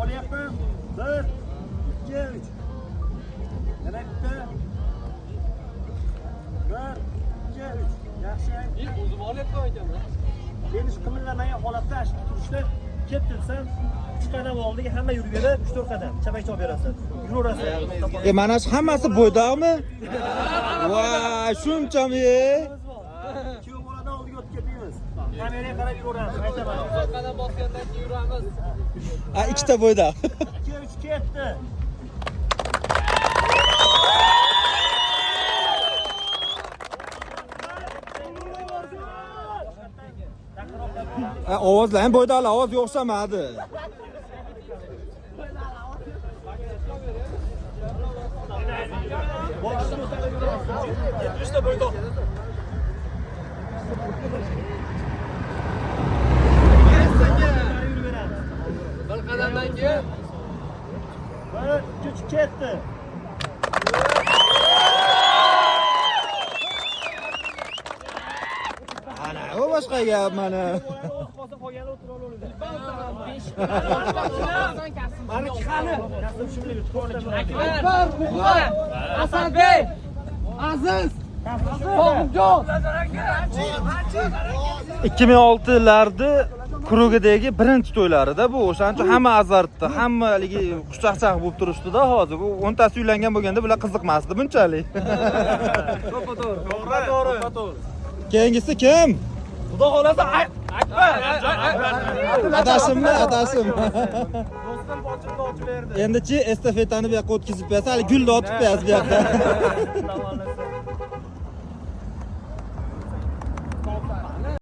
Olyapman. 1, 2, 3. Yana bitta. 1, 2, 3. Yaxshi. O'zim olyapman ekanman. Endi shu qimirlamagan holatda shu turishda ketdi desam 3 qadam oldiga hamma yuraverib 3-4 qadam chapakcha olib berasan. Yuraverasan. Mana shu hammasi bo'ydaqmi? Voy, shunchami? Kuyov boladan oldiga o'tib ketamiz. Kameraga qarab yuraveramiz, aytaman. Qadam bosgandan keyin yuramiz. Ikkita bo'ydaq. 2-3 ketdi. Ovozlar ham bo'ydaqlar, ovoz o'xshamadi. Yurishda bo'ydoq. Bir qadamdan keyin 1, 2, 3 ketdi. Ana, u boshqa gap mana. Qolsa qolgani o'tira olaveradi. Mani qani? Kasım shunday Akbar, Muxtar, Asadbek, Aziz, To'g'imjon. 2006larda Kurugidagi birinchi to'ylarida bu o'shancha hamma azartdi, hammaligi xushchaqchaq bo'lib turishdi-da hozir. Bu 10 tasi uylangan bo'lganda bular qiziqmasdi bunchalik. To'g'ri. Keyingisi kim? Xudo xolasa Akbar. Adashimmi, adashim. Do'stim ochib berdi. Endi-chi estafetani bu yoqqa o'tkazib qo'yasiz, hali gulni otib qo'yasiz bu yoqqa.